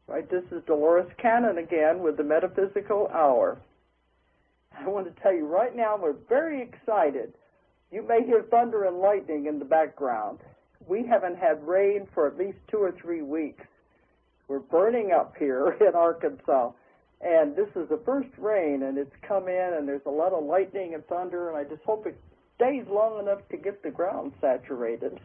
Right, this is Dolores Cannon again with the Metaphysical Hour. I want to tell you right now we're very excited. You may hear thunder and lightning in the background. We haven't had rain for at least 2 or 3 weeks. We're burning up here in Arkansas, and this is the first rain, and it's come in, and there's a lot of lightning and thunder, and I just hope it stays long enough to get the ground saturated.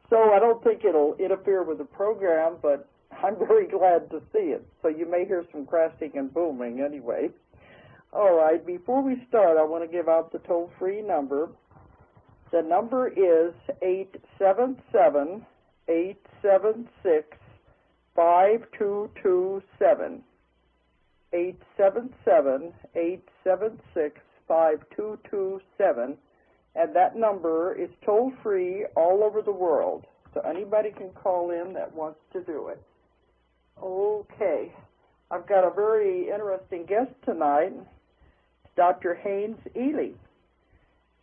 So I don't think it'll interfere with the program, but I'm very glad to see it. So you may hear some crashing and booming anyway. All right, before we start, I want to give out the toll-free number. The number is 877-876-5227. 877-876-5227. And that number is toll-free all over the world. So anybody can call in that wants to do it. Okay, I've got a very interesting guest tonight, Dr. Haines Ely,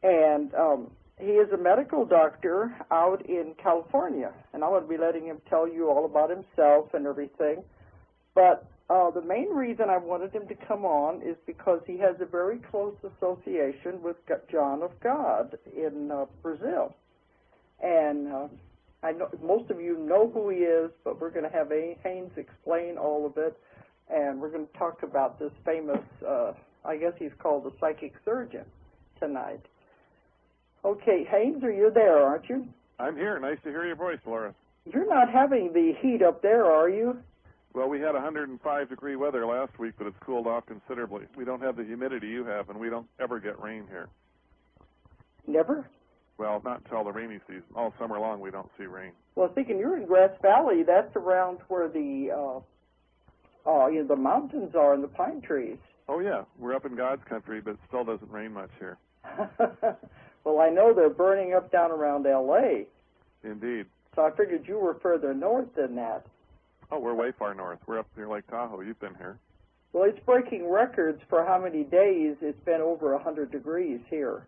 and he is a medical doctor out in California, and I'm going to be letting him tell you all about himself and everything, but the main reason I wanted him to come on is because he has a very close association with John of God in Brazil, and I know most of you know who he is, but we're going to have Haines explain all of it, and we're going to talk about this famous, I guess he's called the psychic surgeon tonight. Okay, Haines, are you there, aren't you? I'm here. Nice to hear your voice, Laura. You're not having the heat up there, are you? Well, we had 105-degree weather last week, but it's cooled off considerably. We don't have the humidity you have, and we don't ever get rain here. Never? Well, not until the rainy season. All summer long, we don't see rain. Well, thinking you're in Grass Valley, that's around where the the mountains are and the pine trees. Oh, yeah. We're up in God's country, but it still doesn't rain much here. Well, I know they're burning up down around L.A. Indeed. So I figured you were further north than that. Oh, we're way far north. We're up near Lake Tahoe. You've been here. Well, it's breaking records for how many days it's been over 100 degrees here.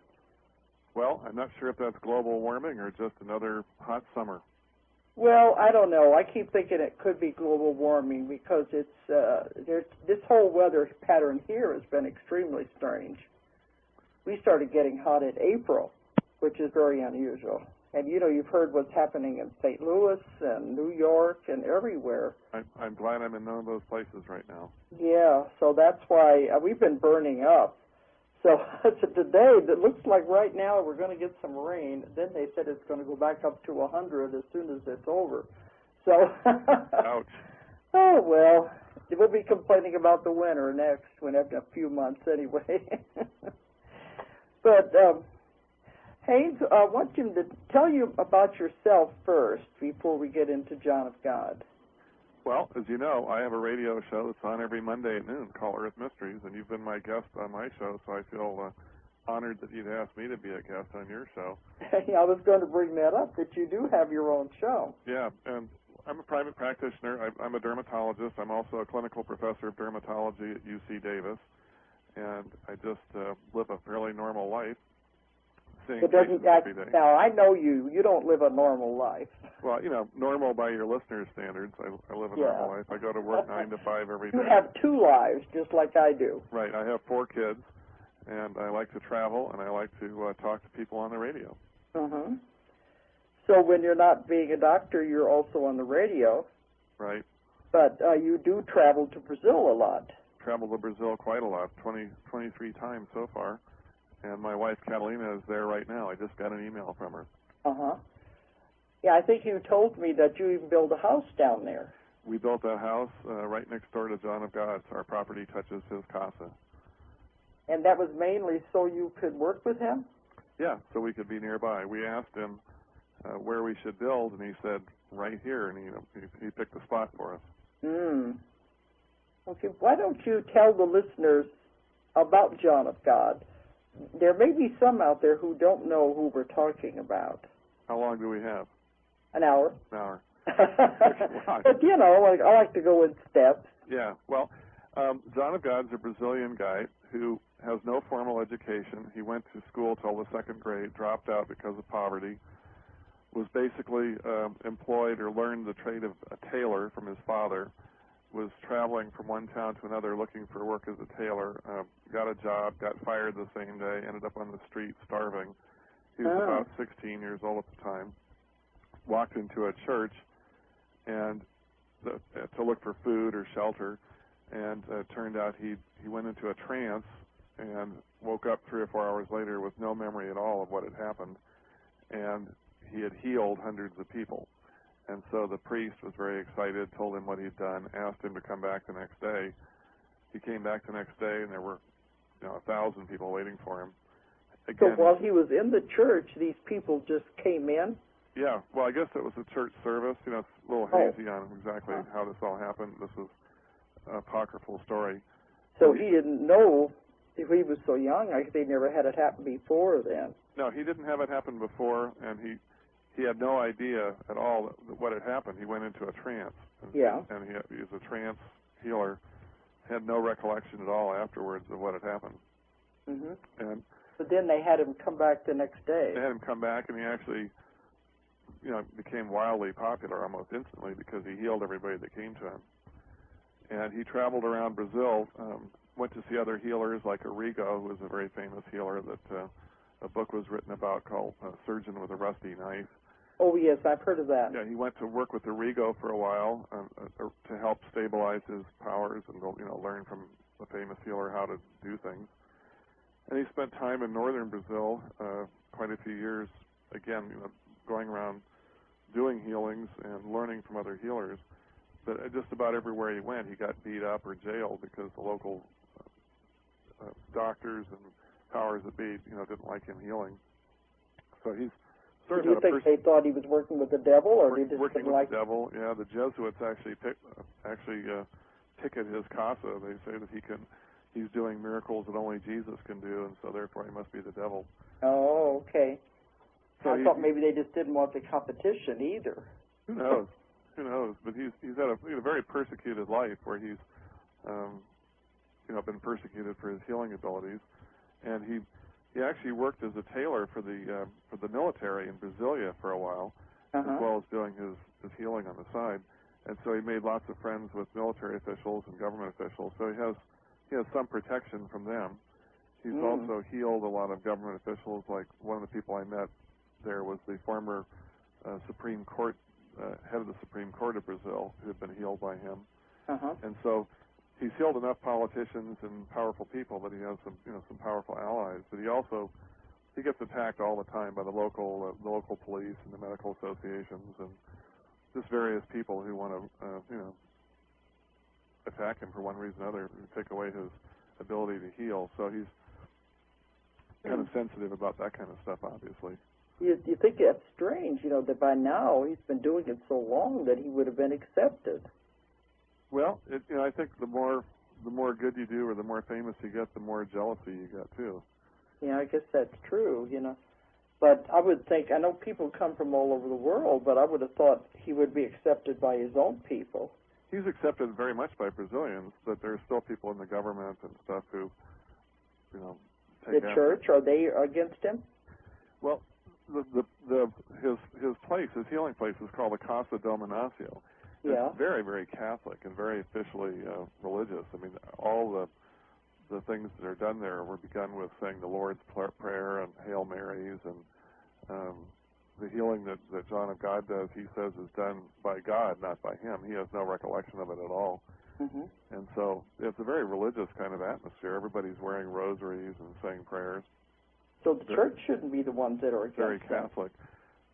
Well, I'm not sure if that's global warming or just another hot summer. Well, I don't know. I keep thinking it could be global warming because it's this whole weather pattern here has been extremely strange. We started getting hot in April, which is very unusual. And, you know, you've heard what's happening in St. Louis and New York and everywhere. I'm glad I'm in none of those places right now. Yeah, so that's why we've been burning up. So today, it looks like right now we're going to get some rain. Then they said it's going to go back up to 100 as soon as it's over. So, ouch. Oh, well, we'll be complaining about the winter next, after a few months anyway. But, Haines, I want you to tell you about yourself first before we get into John of God. Well, as you know, I have a radio show that's on every Monday at noon called Earth Mysteries, and you've been my guest on my show, so I feel honored that you'd asked me to be a guest on your show. Yeah, I was going to bring that up, that you do have your own show. Yeah, and I'm a private practitioner. I'm a dermatologist. I'm also a clinical professor of dermatology at UC Davis, and I just live a fairly normal life. It doesn't every day. Now, I know you don't live a normal life. Well, you know, normal by your listeners' standards. I live a normal life. I go to work 9 to 5 every day. You have 2 lives, just like I do. Right. I have 4 kids, and I like to travel, and I like to talk to people on the radio. Mm-hmm. So when you're not being a doctor, you're also on the radio. Right. But you do travel to Brazil a lot. Travel to Brazil quite a lot, 23 times so far. And my wife, Catalina, is there right now. I just got an email from her. Uh-huh. Yeah, I think you told me that you even built a house down there. We built a house right next door to John of God, so our property touches his casa. And that was mainly so you could work with him? Yeah, so we could be nearby. We asked him where we should build, and he said right here, and he picked a spot for us. Okay, why don't you tell the listeners about John of God? There may be some out there who don't know who we're talking about. How long do we have? An hour. An hour. But, you know, I like to go in steps. Yeah, well, John of God's a Brazilian guy who has no formal education. He went to school till the 2nd grade, dropped out because of poverty, was basically employed or learned the trade of a tailor from his father, was traveling from one town to another looking for work as a tailor, got a job, got fired the same day, ended up on the street starving. He was about 16 years old at the time. Walked into a church and to look for food or shelter, and it turned out he went into a trance and woke up 3 or 4 hours later with no memory at all of what had happened, and he had healed hundreds of people. And so the priest was very excited, told him what he'd done, asked him to come back the next day. He came back the next day, and there were 1,000 people waiting for him. Again, so while he was in the church, these people just came in? Yeah, well, I guess it was a church service. It's a little hazy on exactly how this all happened. This is an apocryphal story. So he didn't know, if he was so young, they never had it happen before then. No, he didn't have it happen before, and he had no idea at all what had happened. He went into a trance, and he was a trance healer, had no recollection at all afterwards of what had happened. Mm-hmm. And but then they had him come back the next day. They had him come back, and he actually became wildly popular almost instantly because he healed everybody that came to him. And he traveled around Brazil, went to see other healers like Arrigo, who was a very famous healer that a book was written about called Surgeon with a Rusty Knife. Oh, yes, I've heard of that. Yeah, he went to work with Arrigo for a while to help stabilize his powers and learn from the famous healer how to do things. And he spent time in northern Brazil, quite a few years, again, going around doing healings and learning from other healers. But just about everywhere he went, he got beat up or jailed because the local doctors and powers that be, didn't like him healing. So he's sort of. Do you think they thought he was working with the devil, or they just working didn't with the devil? Yeah, the Jesuits actually ticket his casa. They say that he's doing miracles that only Jesus can do, and so therefore he must be the devil. Oh, okay. So I thought maybe they just didn't want the competition either. Who knows? Who knows? But he's had a very persecuted life where he's been persecuted for his healing abilities, and he actually worked as a tailor for the military in Brasilia for a while, as well as doing his healing on the side. And so he made lots of friends with military officials and government officials. So he has some protection from them. He's also healed a lot of government officials. Like one of the people I met there was the former Supreme Court head of the Supreme Court of Brazil, who had been healed by him. And so he's healed enough politicians and powerful people that he has some powerful allies. But he gets attacked all the time by the local police and the medical associations and just various people who want to attack him for one reason or another, and take away his ability to heal. So he's kind of sensitive about that kind of stuff, obviously. You think that's strange, that by now he's been doing it so long that he would have been accepted. Well, I think the more good you do or the more famous you get, the more jealousy you get, too. Yeah, I guess that's true, But I would think, I know people come from all over the world, but I would have thought he would be accepted by his own people. He's accepted very much by Brazilians, but there's still people in the government and stuff who, take the church, are they against him? Well, his place, his healing place, is called the Casa do Inácio. It's very, very Catholic and very officially religious. I mean, all the things that are done there were begun with saying the Lord's Prayer and Hail Marys, and the healing that John of God does, he says, is done by God, not by him. He has no recollection of it at all. And so it's a very religious kind of atmosphere. Everybody's wearing rosaries and saying prayers. So the church shouldn't be the ones that are against very Catholic.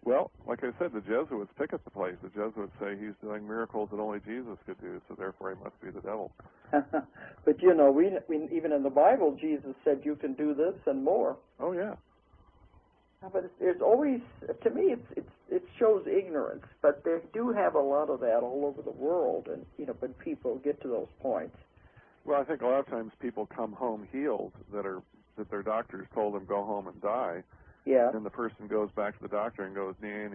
Well, like I said, the Jesuits pick at the place. The Jesuits say he's doing miracles that only Jesus could do, so therefore he must be the devil. But we even in the Bible, Jesus said you can do this and more. Oh yeah. But there's always, to me, it shows ignorance. But they do have a lot of that all over the world, and when people get to those points. Well, I think a lot of times people come home healed that their doctors told them go home and die. Yeah. And the person goes back to the doctor and goes, nah,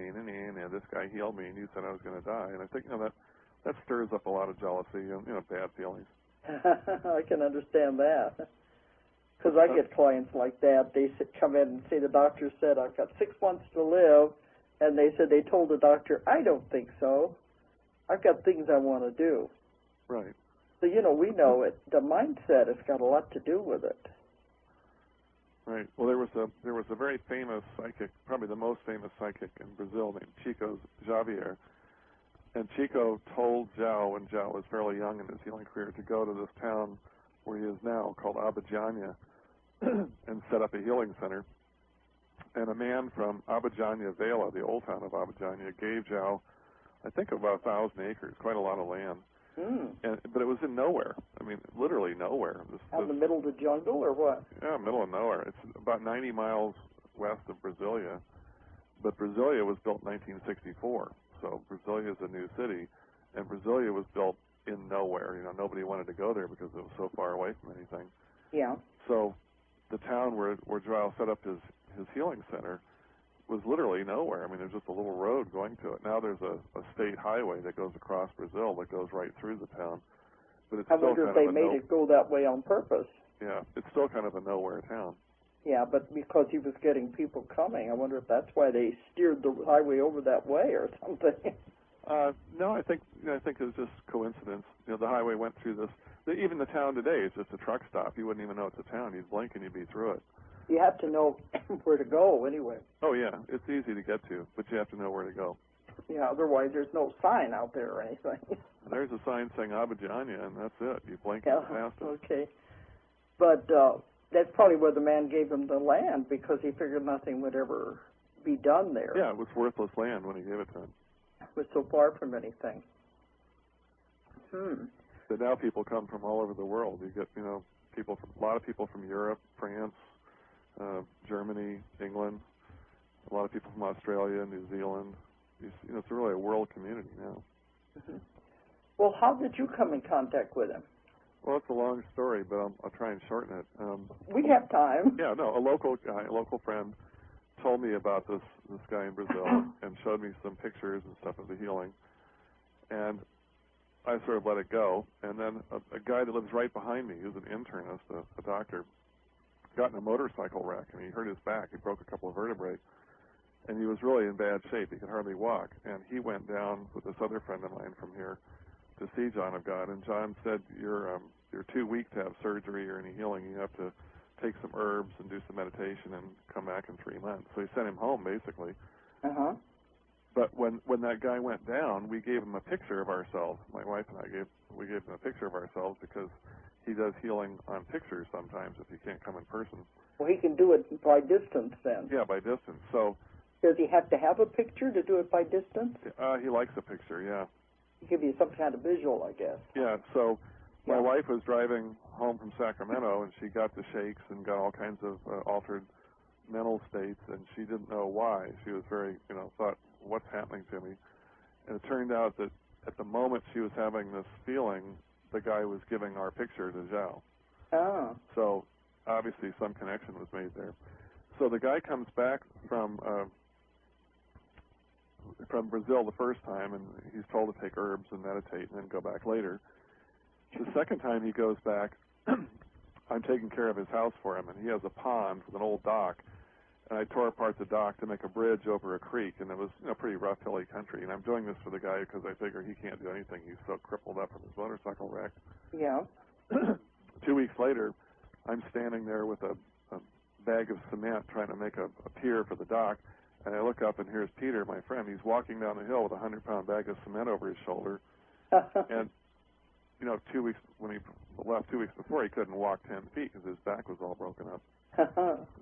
this guy healed me, and you said I was going to die. And I think that stirs up a lot of jealousy and bad feelings. I can understand that. Because I get clients like that. They come in and say the doctor said I've got 6 months to live, and they said they told the doctor, I don't think so. I've got things I want to do. Right. So, you know, we know it. The mindset has got a lot to do with it. Right. Well, there was a very famous psychic, probably the most famous psychic in Brazil, named Chico Xavier. And Chico told João, when João was fairly young in his healing career, to go to this town where he is now, called Abadiânia, and set up a healing center. And a man from Abadiânia Vela, the old town of Abadiânia, gave João, I think, about 1,000 acres, quite a lot of land. But it was in nowhere. I mean, literally nowhere. Out in the middle of the jungle, or what? Yeah, middle of nowhere. It's about 90 miles west of Brasilia. But Brasilia was built in 1964. So Brasilia is a new city. And Brasilia was built in nowhere. You know, nobody wanted to go there because it was so far away from anything. Yeah. So the town where João set up his healing center was literally nowhere. I mean, there's just a little road going to it. Now there's a state highway that goes across Brazil that goes right through the town. But it's I still wonder kind if they of made it go that way on purpose. Yeah, it's still kind of a nowhere town. Yeah, but because he was getting people coming, I wonder if that's why they steered the highway over that way or something. No, I think it was just coincidence. You know, the highway went through this. Even the town today is just a truck stop. You wouldn't even know it's a town. You'd blink and you'd be through it. You have to know where to go anyway. Oh, yeah. It's easy to get to, but you have to know where to go. Yeah, otherwise there's no sign out there or anything. There's a sign saying Abadiânia, and that's it. You blink Yeah, and past it. okay. But that's probably where the man gave him the land, because he figured nothing would ever be done there. Yeah, it was worthless land when he gave it to him. It was so far from anything. But now people come from all over the world. You get, a lot of people from Europe, France, Germany, England, a lot of people from Australia, New Zealand. It's really a world community now. Well, how did you come in contact with him? Well, it's a long story, but I'll try and shorten it. We have time. Yeah, no, a local friend told me about this guy in Brazil and showed me some pictures and stuff of the healing. And I sort of let it go. And then a guy that lives right behind me, who's an internist, a doctor, got in a motorcycle wreck, and he hurt his back. He broke a couple of vertebrae. And he was really in bad shape. He could hardly walk. And he went down with this other friend of mine from here to see John of God. And John said, you're too weak to have surgery or any healing. You have to take some herbs and do some meditation and come back in 3 months. So he sent him home, basically. But when that guy went down, we gave him a picture of ourselves. My wife and I gave him a picture of ourselves, because he does healing on pictures sometimes if he can't come in person. Well, he can do it by distance then. Yeah, by distance. So does he have to have a picture to do it by distance? He likes a picture, yeah. Give you some kind of visual, I guess. Yeah, so my wife was driving home from Sacramento, and she got the shakes and got all kinds of altered mental states, and she didn't know why. She was very, thought, what's happening to me? And it turned out that at the moment she was having this feeling, the guy was giving our picture to João. Oh. So obviously some connection was made there. So the guy comes back from Brazil the first time, and he's told to take herbs and meditate and then go back later. The second time he goes back, I'm taking care of his house for him, and he has a pond with an old dock, and I tore apart the dock to make a bridge over a creek, and it was pretty rough, hilly country. And I'm doing this for the guy because I figure he can't do anything. He's so crippled up from his motorcycle wreck. Yeah. 2 weeks later, I'm standing there with a bag of cement trying to make a pier for the dock, and I look up, and here's Peter, my friend. He's walking down the hill with a 100-pound bag of cement over his shoulder. And 2 weeks, when he left 2 weeks before, he couldn't walk 10 feet because his back was all broken up.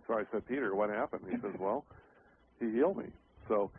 So I said, Peter, what happened? He says, well, he healed me. So